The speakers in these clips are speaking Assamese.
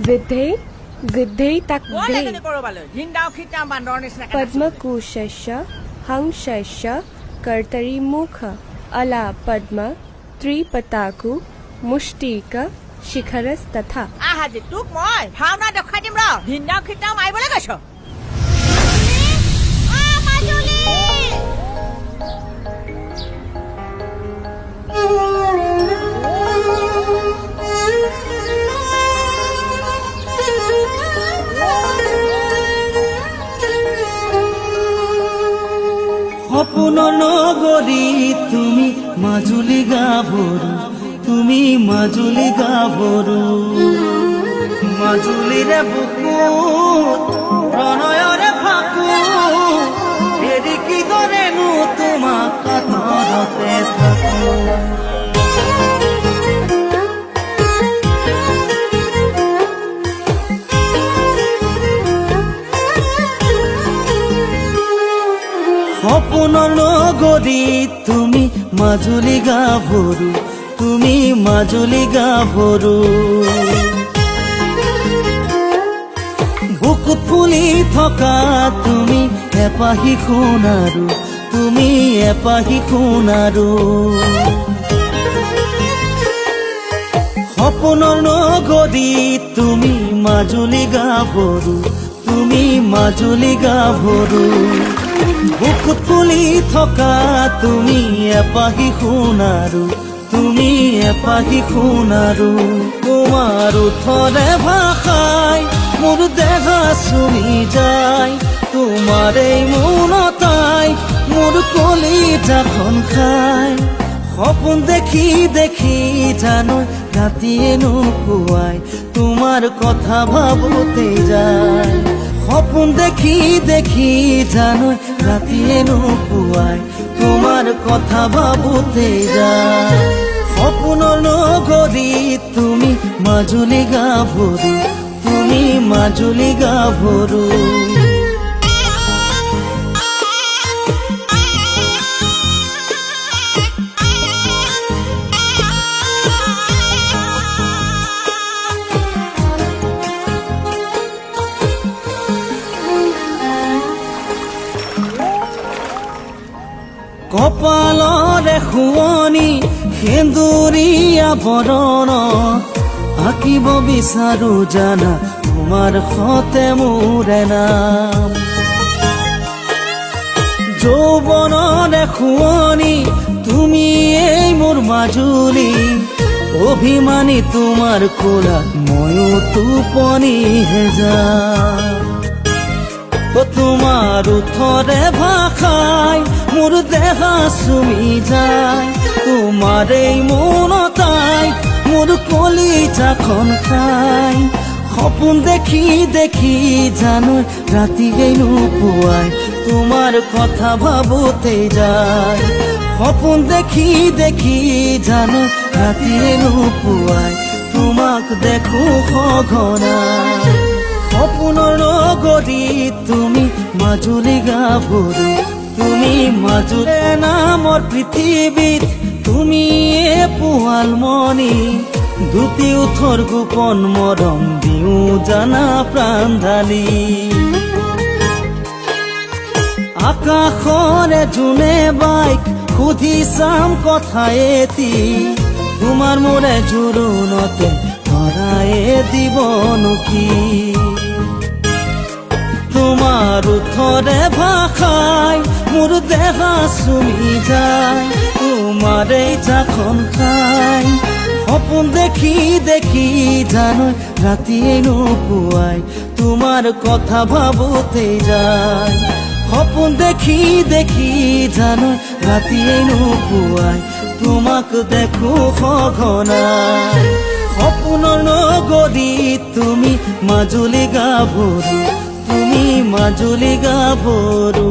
Vidhei, Vidhei tak Vidhei. Padma kushasya, hangshasya, kartari mukha, ala padma, tripataku, mushtika, shikharas tatha. Ahaji, tuk moi, bhavna dekhai dim ro. Hindao khitao maibole gaicho. Majuli! সপোনৰ নগৰী তুমি মাজুলী গাভৰু তুমি মাজুলী গাভৰু মাজুলীৰে বুকুত প্ৰণয়ৰে ফাকু এৰি কিদৰেনো তোমাক কাষৰতে থাকো সপোনৰ নগৰী তুমি মাজুলী গাভৰু তুমি মাজুলী গাভৰু বুকুত ফুলি থকা তুমি এপাহি সোণাৰু তুমি এপাহি সোণাৰু সপোনৰ নগৰী তুমি মাজুলী গাভৰু তুমি মাজুলী গাভৰু বুকুত ফুলি থকা তুমি এপাহি সোণাৰু তুমি এপাহি সোণাৰু তোমাৰ ওঠৰে ভাষাই মোৰ দেহ চুমি যায় তোমাৰ এই মৌনতাই মোৰ কলিজাখন খাই সপোন দেখি দেখি জানো ৰাতিয়ে নুপুৱাই তোমাৰ কথা ভাবোতে যায় সপোন দেখি দেখি জানো ৰাতিয়ে নুপুৱাই তোমাৰ কথা ভাবোতে যায় সপোনৰ নগৰী তুমি মাজুলী গাভৰু তুমি মাজুলী গাভৰু কপালৰে শুৱনি সেন্দুৰীয়া বৰণ আঁকিব বিচাৰো জানা তোমাৰ সতে মোৰ নাম যৌৱনৰে শুৱনি তুমি এই মোৰ মাজুলী অভিমানী তোমাৰ কোলা ময়ো টোপনি যাম তোমাৰ ওঠৰে ভাষাই মোৰ দেহ চুমি যায় তোমাৰ এই মৌনতাই মোৰ কলিজাখন খাই সপোন দেখি দেখি জানো ৰাতিয়ে নুপুৱাই তোমাৰ কথা ভাবোতে যায় সপোন দেখি দেখি জানো ৰাতিয়ে নুপুৱাই তোমাক দেখো সঘনাই সপোনৰ নগৰী তুমি মাজুলী গাভৰু তুমি মাজুলী নামৰ পৃথিৱীত তুমি পোৱালমণি দুটি ওঠৰ গোপন মৰম দিওঁ জানা প্ৰাণ ঢালি আকাশৰে জোনে বাইক সুধি চাম কথা এটি তোমাৰ মোৰে জোৰোণতে ধৰায়ে দিবনো কি তোমাৰ ওঠৰে ভাষাই মোৰ দেহ চুমি যায় তোমাৰ এই জাখন খাই সপোন দেখি দেখি জানো ৰাতিয়ে নুপুৱাই তোমাৰ কথা ভাবোতে যায় সপোন দেখি দেখি জানো ৰাতিয়ে নুপুৱাই তোমাক দেখো সঘনাই সপোনৰ নগৰী তুমি মাজুলী গাভৰু তুমি মাজুলী গাভৰু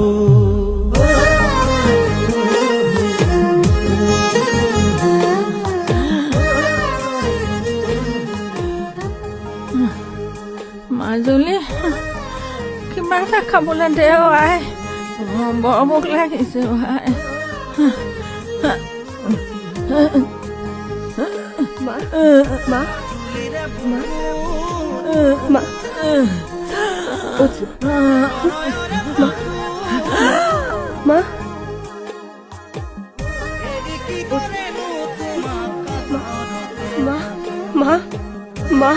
মাজুলী কিবা এটা খাবলৈ দে আই বৰ ভোক লাগিছে আই মা মা মা মা মা মা মা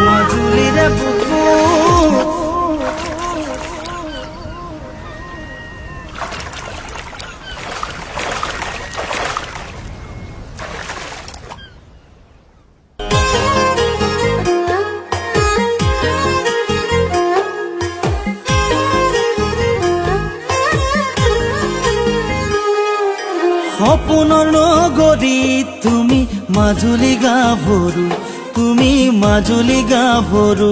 মাজুলীৰে বুকু সপোনৰ নগৰী তুমি মাজুলী গাভৰু তুমি মাজুলী গাভৰু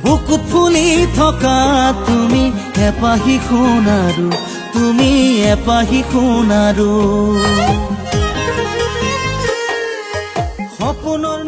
বুকুত ফুলি থকা তুমি এপাহি সোণাৰু তুমি এপাহি সোণাৰু সপোনৰ